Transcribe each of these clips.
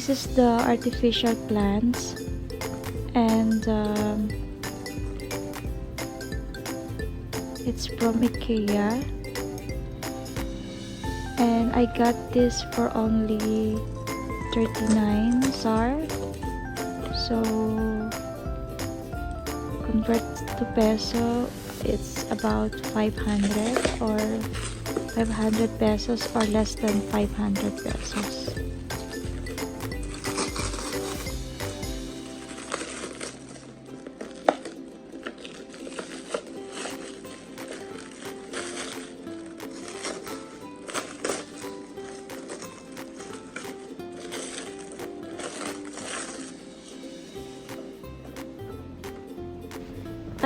This is the artificial plants, and it's from IKEA, and I got this for only 39 SAR. So convert to peso, it's about 500 or 500 pesos or less than 500 pesos.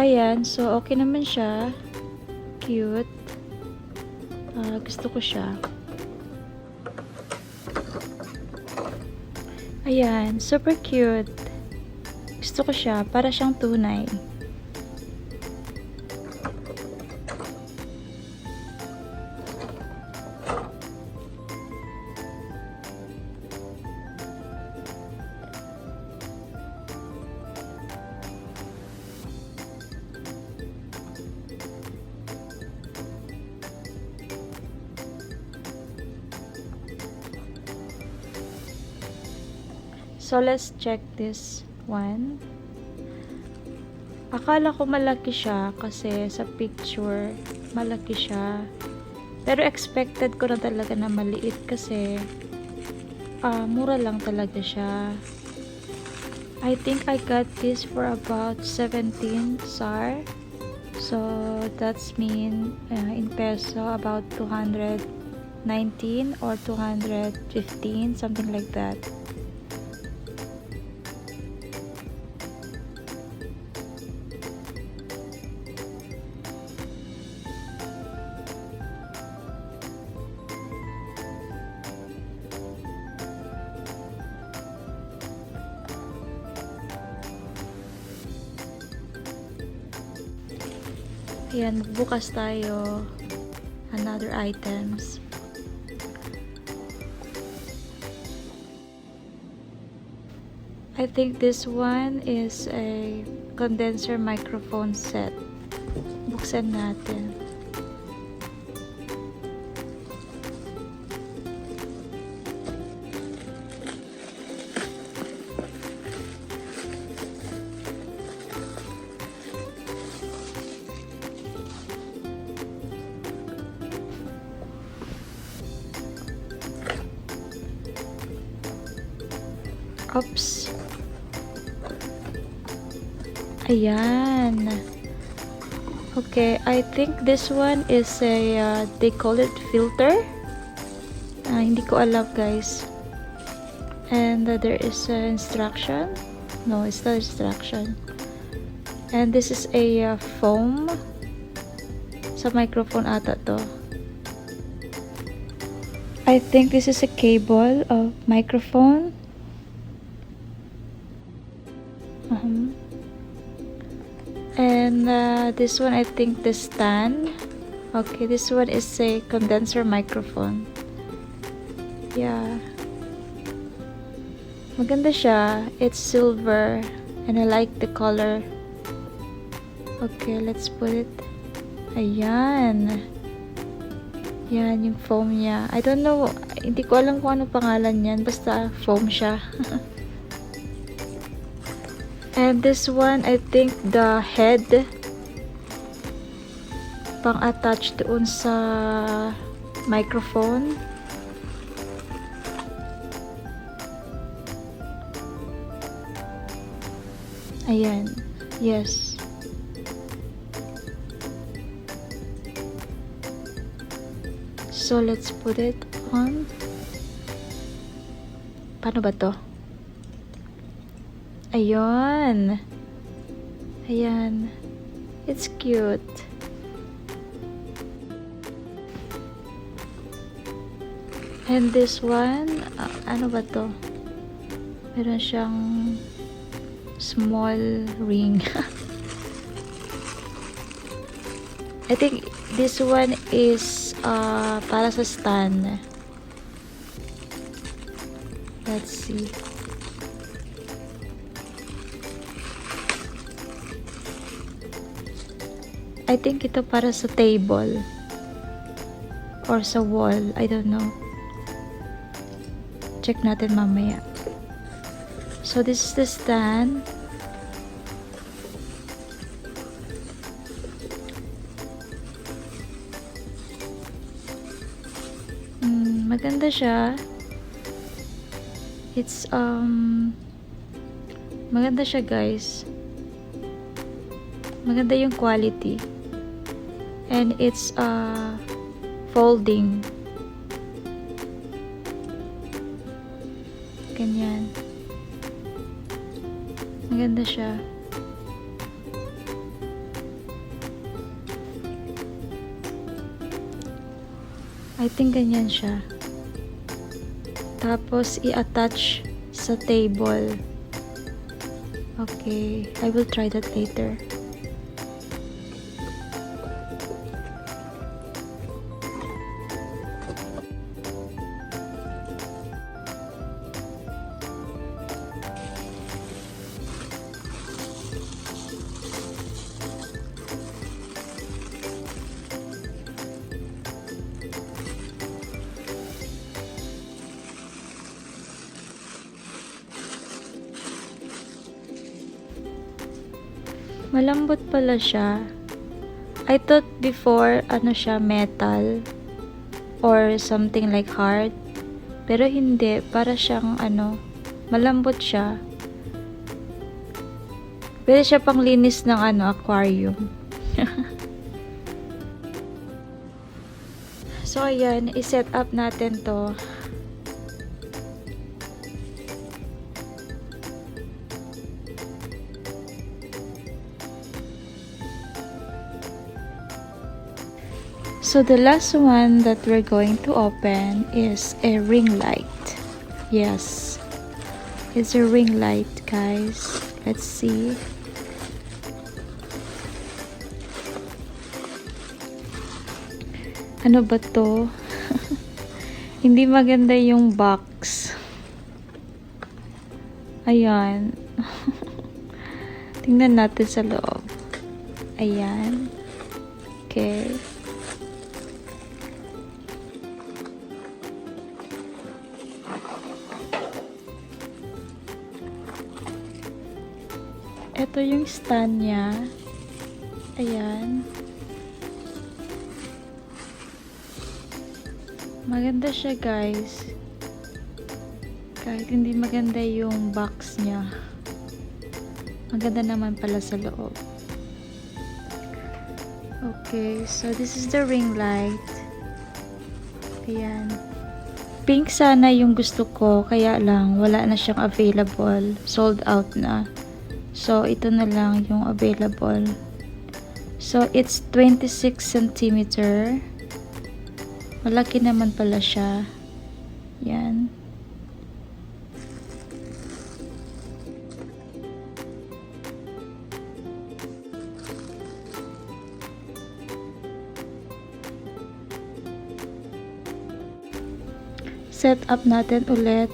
Ayan, so okay naman siya. Cute. Gusto ko siya. Ayan, super cute. Gusto ko siya. Para siyang tunay. So, let's check this one. Akala ko malaki siya kasi sa picture, malaki siya. Pero expected ko na talaga na maliit kasi mura lang talaga siya. I think I got this for about 17 SAR. So, that's mean in peso about 219 or 215, something like that. Ayan, bukas tayo another items. I think this one is a condenser microphone set. Buksan natin. Oops. Ayan. Okay, I think this one is a, they call it filter. Hindi ko alam, guys. And there is a instruction. No, it's not instruction. And this is a foam. Sa microphone ata to. I think this is a cable of microphone. And this one, I think the stand. Okay, this one is a condenser microphone. Yeah, maganda siya. It's silver and I like the color. Okay, let's put it. Ayan. Yan yung foam niya. I don't know, hindi ko alam kung ano pangalan niyan, basta foam siya. And this one, I think the head pang-attach doon sa microphone. Ayan. Yes. So, let's put it on. Paano ba to? Ayun. Ayan. It's cute. And this one, ano ba to? Meron siyang small ring. I think this one is para sa stand. Let's see. I think ito para sa table or sa wall, I don't know. Check natin mamaya. So this is the stand. Maganda siya. It's maganda siya, guys. Maganda yung quality. And it's folding. Ganyan. Maganda siya. I think ganyan siya. Tapos, i-attach sa table. Okay. I will try that later. Malambot pala siya. I thought before, ano siya, metal or something like hard. Pero hindi, para siyang malambot siya. Pwede siya pang linis ng aquarium. So ayan, i-set up natin to. So the last one that we're going to open is a ring light. Yes, it's a ring light, guys. Let's see. Ano ba to? Hindi maganda yung box. Ayan. Tingnan natin sa loob. Ayan. Okay. Ito yung stand niya. Ayan. Maganda siya, guys. Kahit hindi maganda yung box niya. Maganda naman pala sa loob. Okay, so this is the ring light. Ayan. Pink sana yung gusto ko, kaya lang wala na siyang available. Sold out na. So, ito na lang yung available. So, it's 26 cm. Malaki naman pala siya. Yan. Set up natin ulit.